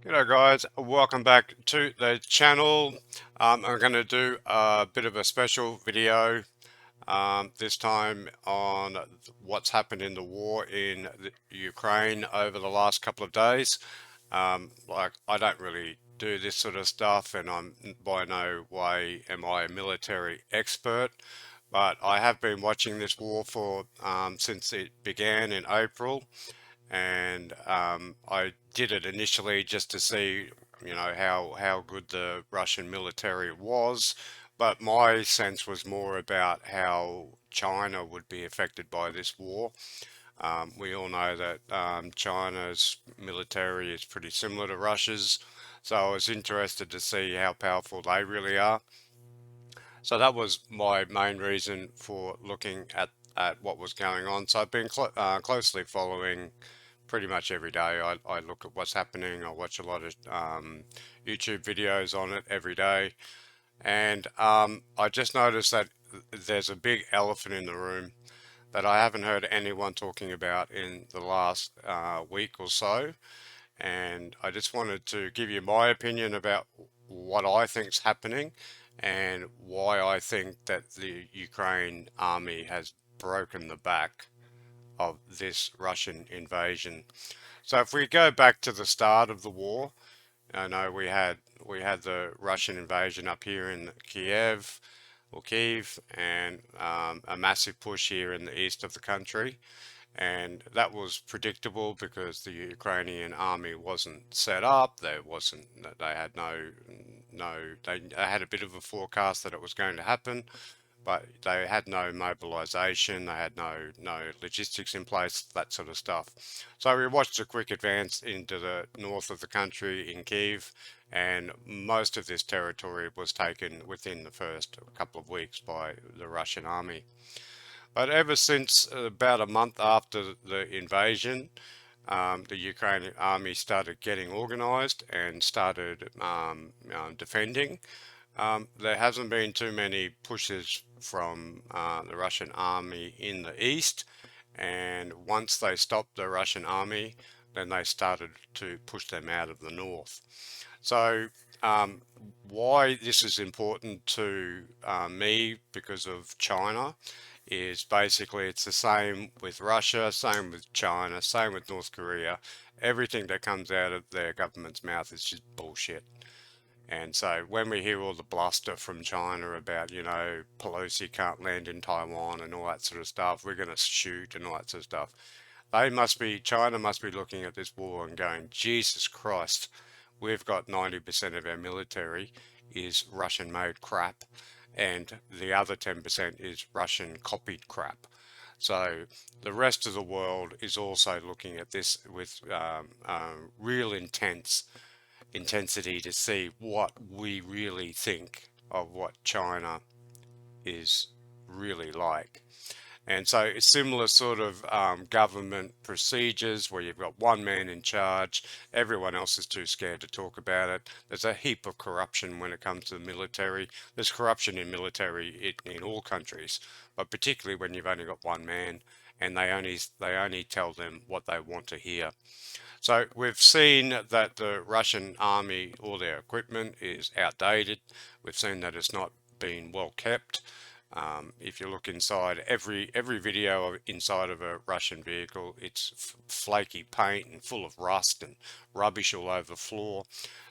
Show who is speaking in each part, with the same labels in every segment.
Speaker 1: G'day guys, welcome back to the channel. I'm going to do a bit of a special video this time on what's happened in the war in the Ukraine over the last couple of days. Like I don't really do this sort of stuff and I'm by no way am I a military expert, but I have been watching this war for since it began in April, and I did it initially just to see, how good the Russian military was, but my sense was more about how China would be affected by this war. We all know that China's military is pretty similar to Russia's, so I was interested to see how powerful they really are. So that was my main reason for looking at what was going on. So I've been closely following pretty much every day. I look at what's happening. I watch a lot of YouTube videos on it every day. And I just noticed that there's a big elephant in the room that I haven't heard anyone talking about in the last week or so. And I just wanted to give you my opinion about what I think's happening and why I think that the Ukraine army has broken the back of this Russian invasion. So if we go back to the start of the war, I know we had the Russian invasion up here in Kiev, and a massive push here in the east of the country, and that was predictable because the Ukrainian army wasn't set up. They had they had a bit of a forecast that it was going to happen, but they had no mobilization, they had no logistics in place, that sort of stuff. So we watched a quick advance into the north of the country in Kiev, and most of this territory was taken within the first couple of weeks by the Russian army. But ever since about a month after the invasion, the Ukrainian army started getting organized and started defending. There hasn't been too many pushes from the Russian army in the east, and once they stopped the Russian army, then they started to push them out of the north. So, why this is important to me because of China is basically it's the same with Russia, same with China, same with North Korea. Everything that comes out of their government's mouth is just bullshit. And so when we hear all the bluster from China about, Pelosi can't land in Taiwan and all that sort of stuff, we're going to shoot and all that sort of stuff. China must be looking at this war and going, Jesus Christ, we've got 90% of our military is Russian made crap, and the other 10% is Russian copied crap. So the rest of the world is also looking at this with real intensity to see what we really think of what China is really like. And so it's similar sort of government procedures where you've got one man in charge, everyone else is too scared to talk about it. There's a heap of corruption when it comes to the military. There's corruption in military in all countries, but particularly when you've only got one man and they only tell them what they want to hear. So we've seen that the Russian army, all their equipment is outdated. We've seen that it's not been well kept. If you look inside every video inside of a Russian vehicle, it's flaky paint and full of rust and rubbish all over the floor.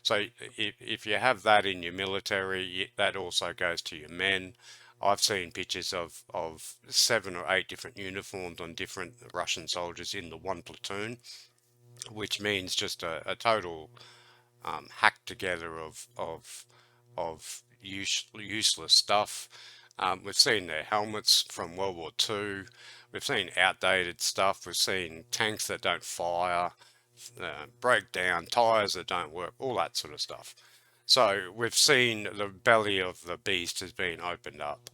Speaker 1: So if you have that in your military, that also goes to your men. I've seen pictures of 7 or 8 different uniforms on different Russian soldiers in the one platoon, which means just a total hack together of useless stuff. We've seen their helmets from World War II. We've seen outdated stuff. We've seen tanks that don't fire, break down, tires that don't work, all that sort of stuff. So we've seen the belly of the beast has been opened up.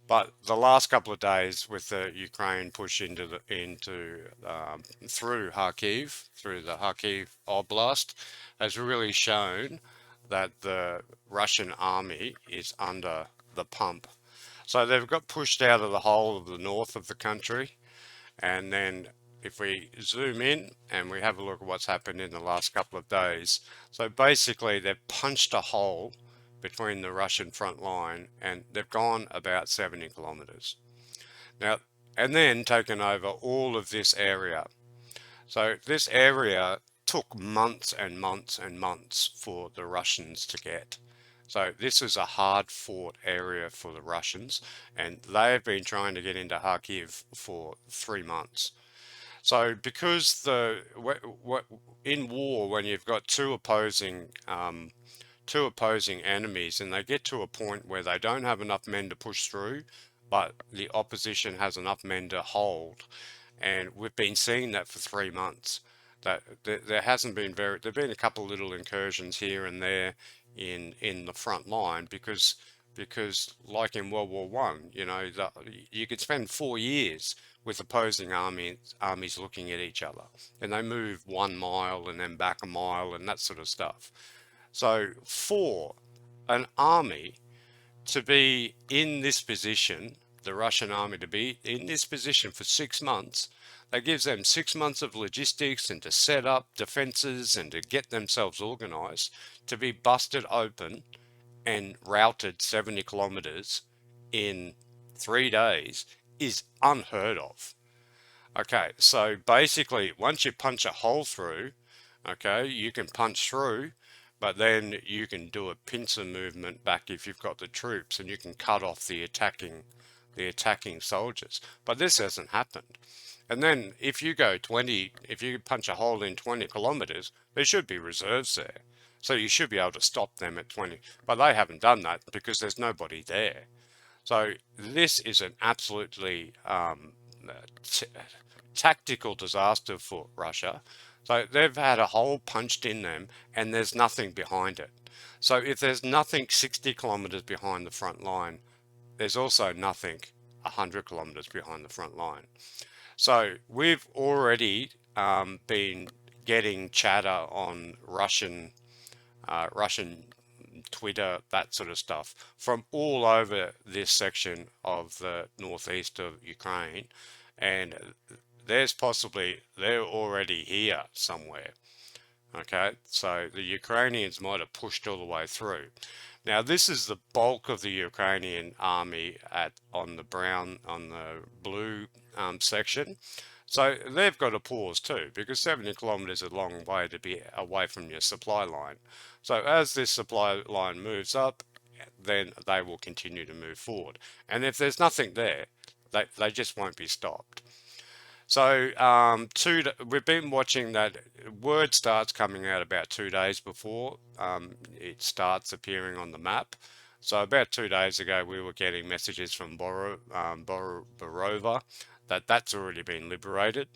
Speaker 1: But the last couple of days, with the Ukraine push through Kharkiv, through the Kharkiv Oblast, has really shown that the Russian army is under the pump. So they've got pushed out of the whole of the north of the country, and then if we zoom in and we have a look at what's happened in the last couple of days, so basically they've punched a hole between the Russian front line and they've gone about 70 kilometers. Now, and then taken over all of this area. So this area took months and months and months for the Russians to get. So this is a hard fought area for the Russians, and they've been trying to get into Kharkiv for 3 months. So because in war, when you've got two opposing enemies and they get to a point where they don't have enough men to push through, but the opposition has enough men to hold, and we've been seeing that for 3 months. That there hasn't been there've been a couple little incursions here and there in the front line because like in World War One, you could spend 4 years with opposing armies looking at each other, and they move 1 mile and then back a mile and that sort of stuff. So for an army to be in this position, the Russian army to be in this position for 6 months, that gives them 6 months of logistics and to set up defenses and to get themselves organized, to be busted open and routed 70 kilometers in 3 days is unheard of. Okay, so basically, once you punch a hole through, okay, you can punch through, but then you can do a pincer movement back if you've got the troops, and you can cut off the attacking soldiers. But this hasn't happened. And then if you punch a hole in 20 kilometers, there should be reserves there. So you should be able to stop them at 20. But they haven't done that because there's nobody there. So this is an absolutely tactical disaster for Russia. So they've had a hole punched in them and there's nothing behind it. So if there's nothing 60 kilometers behind the front line, there's also nothing 100 kilometers behind the front line. So we've already been getting chatter on Russian Twitter, that sort of stuff, from all over this section of the northeast of Ukraine, and they're already here somewhere. Okay, so the Ukrainians might have pushed all the way through. Now, this is the bulk of the Ukrainian army on the blue section. So they've got to pause too, because 70 kilometers is a long way to be away from your supply line. So as this supply line moves up, then they will continue to move forward. And if there's nothing there, they just won't be stopped. So we've been watching that. Word starts coming out about 2 days before it starts appearing on the map. So about 2 days ago, we were getting messages from Borova that that's already been liberated.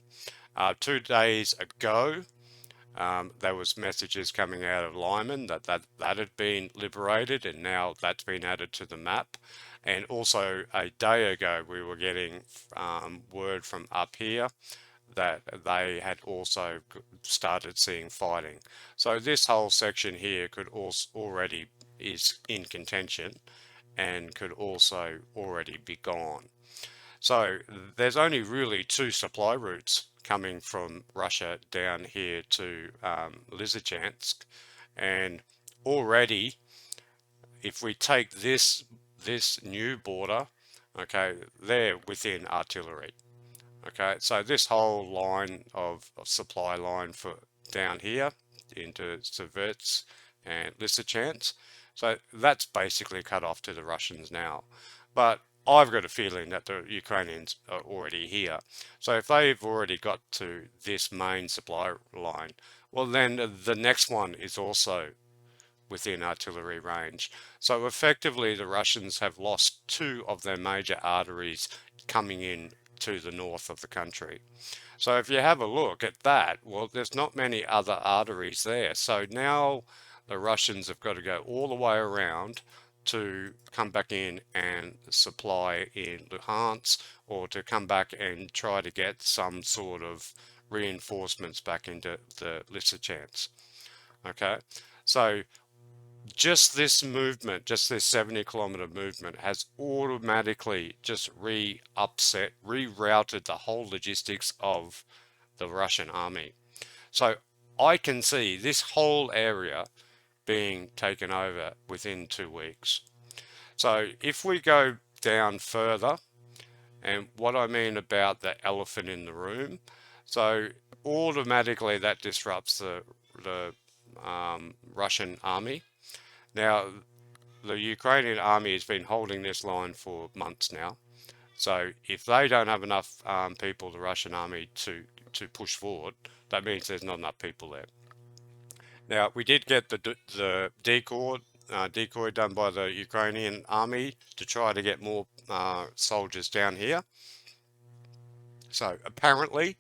Speaker 1: 2 days ago, there was messages coming out of Lyman that had been liberated, and now that's been added to the map. And also a day ago, we were getting word from up here that they had also started seeing fighting. So this whole section here could also already is in contention and could also already be gone. So there's only really two supply routes coming from Russia down here to Lysychansk, and already if we take this new border, okay, they're within artillery. Okay, so this whole line of supply line for down here into Seversk and Lysychansk, so that's basically cut off to the Russians now. But I've got a feeling that the Ukrainians are already here. So if they've already got to this main supply line, well, then the next one is also within artillery range. So effectively, the Russians have lost two of their major arteries coming in to the north of the country. So if you have a look at that, well, there's not many other arteries there. So now the Russians have got to go all the way around to come back in and supply in Luhansk, or to come back and try to get some sort of reinforcements back into the Lysychansk. Okay, so just this movement, just this 70-kilometer movement, has automatically just rerouted the whole logistics of the Russian army. So I can see this whole area being taken over within 2 weeks. So if we go down further, and what I mean about the elephant in the room, so automatically that disrupts the Russian army. Now, the Ukrainian army has been holding this line for months now. So if they don't have enough people, the Russian army, to push forward, that means there's not enough people there. Now, we did get the decoy done by the Ukrainian army to try to get more soldiers down here. So apparently,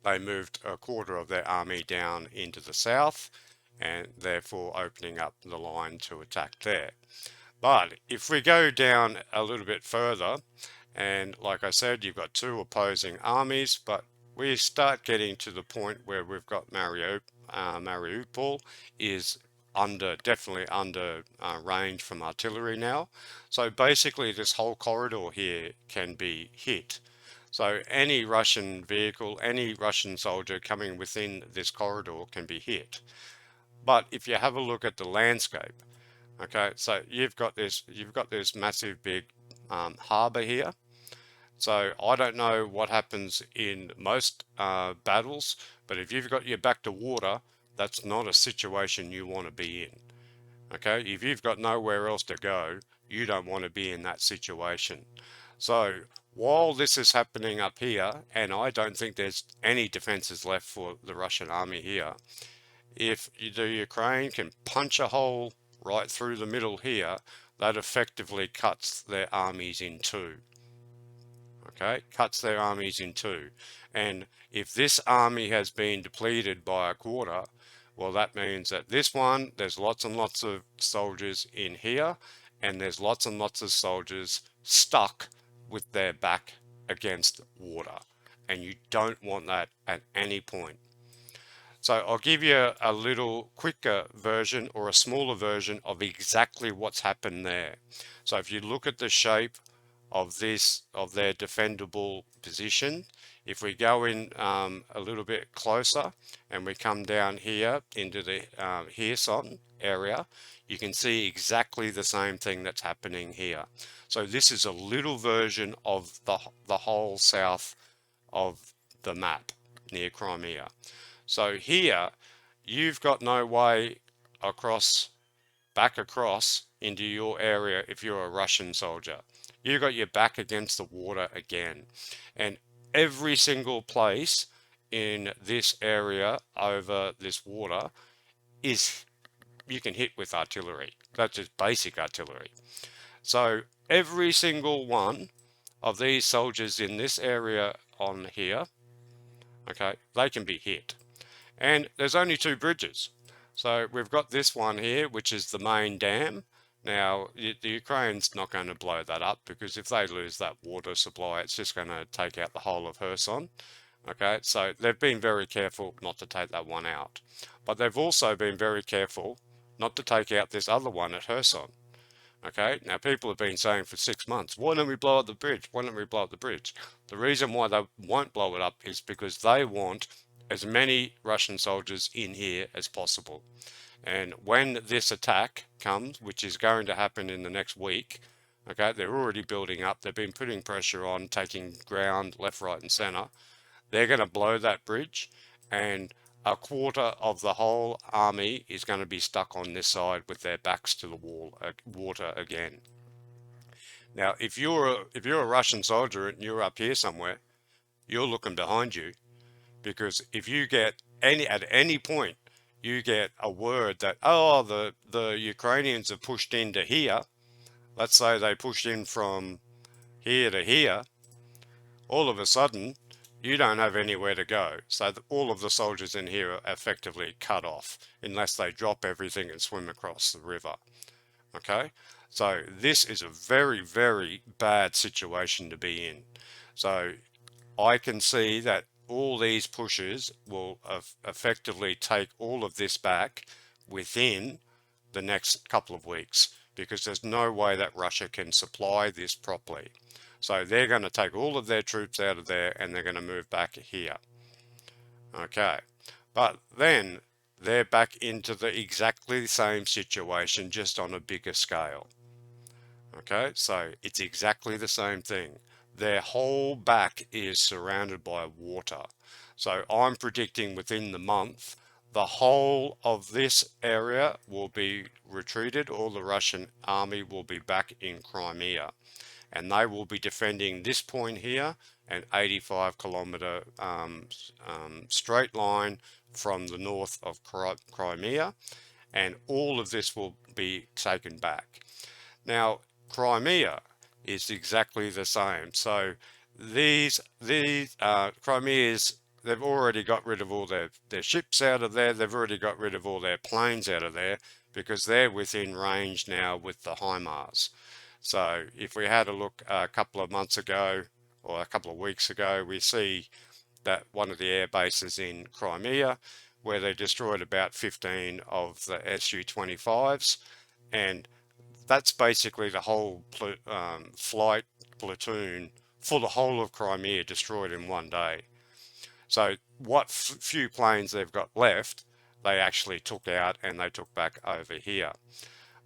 Speaker 1: they moved a quarter of their army down into the south, and therefore opening up the line to attack there. But if we go down a little bit further, and like I said, you've got two opposing armies, but we start getting to the point where we've got Mariupol is definitely under range from artillery now. So basically this whole corridor here can be hit. So any Russian vehicle, any Russian soldier coming within this corridor can be hit. But if you have a look at the landscape, okay, so you've got this massive big harbour here. So I don't know what happens in most battles, but if you've got your back to water, that's not a situation you want to be in. Okay, if you've got nowhere else to go, you don't want to be in that situation. So while this is happening up here, and I don't think there's any defenses left for the Russian army here, if the Ukraine can punch a hole right through the middle here, that effectively cuts their armies in two. Okay, cuts their armies in two. And if this army has been depleted by a quarter, well, that means that this one, there's lots and lots of soldiers in here, and there's lots and lots of soldiers stuck with their back against water. And you don't want that at any point. So I'll give you a little quicker version or a smaller version of exactly what's happened there. So if you look at the shape of their defendable position, if we go in a little bit closer and we come down here into the Kherson area, you can see exactly the same thing that's happening here. So this is a little version of the whole south of the map near Crimea. So here, you've got no way back across into your area if you're a Russian soldier. You've got your back against the water again. And every single place in this area over this water you can hit with artillery. That's just basic artillery. So every single one of these soldiers in this area on here, okay, they can be hit. And there's only two bridges. So we've got this one here, which is the main dam. Now, the Ukraine's not going to blow that up, because if they lose that water supply, it's just going to take out the whole of Kherson. Okay, so they've been very careful not to take that one out. But they've also been very careful not to take out this other one at Kherson. Okay, now people have been saying for 6 months, why don't we blow up the bridge? Why don't we blow up the bridge? The reason why they won't blow it up is because they want as many Russian soldiers in here as possible. And when this attack comes, which is going to happen in the next week, okay, they're already building up. They've been putting pressure on, taking ground left, right, and center. They're going to blow that bridge, and a quarter of the whole army is going to be stuck on this side with their backs to the wall, water again. Now, if you're a Russian soldier and you're up here somewhere, you're looking behind you, because if you get at any point you get a word that, oh, the Ukrainians have pushed into here, let's say they pushed in from here to here, all of a sudden you don't have anywhere to go. So all of the soldiers in here are effectively cut off unless they drop everything and swim across the river. Okay, so this is a very, very bad situation to be in. So I can see that all these pushes will effectively take all of this back within the next couple of weeks, because there's no way that Russia can supply this properly. So they're going to take all of their troops out of there and they're going to move back here. Okay. But then they're back into the exactly the same situation, just on a bigger scale. Okay, so it's exactly the same thing. Their whole back is surrounded by water. So I'm predicting within the month, the whole of this area will be retreated. All the Russian army will be back in Crimea, and they will be defending this point here, an 85-kilometer straight line from the north of Crimea, and all of this will be taken back. Now, Crimea is exactly the same. So these Crimea's, they've already got rid of all their ships out of there. They've already got rid of all their planes out of there because they're within range now with the HIMARS. So if we had a look a couple of months ago or a couple of weeks ago, we see that one of the air bases in Crimea where they destroyed about 15 of the Su-25s, and that's basically the whole flight platoon for the whole of Crimea destroyed in one day. So what few planes they've got left, they actually took out and they took back over here.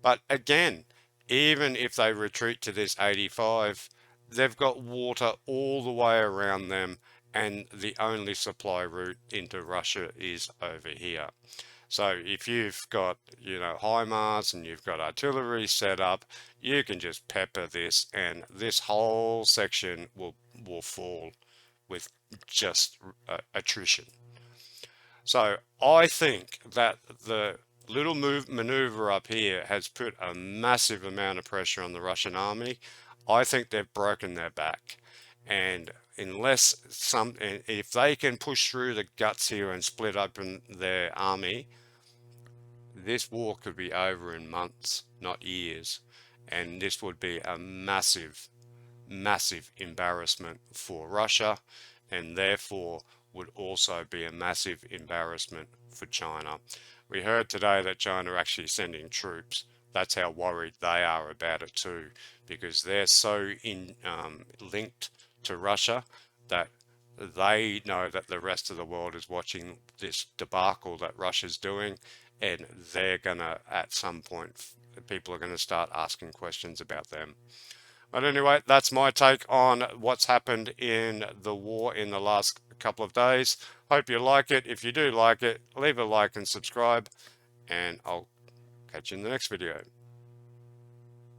Speaker 1: But again, even if they retreat to this 85, they've got water all the way around them, and the only supply route into Russia is over here. So if you've got, HIMARS and you've got artillery set up, you can just pepper this, and this whole section will fall with just attrition. So I think that the little maneuver up here has put a massive amount of pressure on the Russian army. I think they've broken their back. And if they can push through the guts here and split open their army, this war could be over in months, not years. And this would be a massive, massive embarrassment for Russia, and therefore would also be a massive embarrassment for China. We heard today that China are actually sending troops. That's how worried they are about it too, because they're so linked to Russia that they know that the rest of the world is watching this debacle that Russia's doing, and they're gonna, at some point, people are gonna start asking questions about them. But anyway, that's my take on what's happened in the war in the last couple of days. Hope you like it. If you do like it, leave a like and subscribe, and I'll catch you in the next video.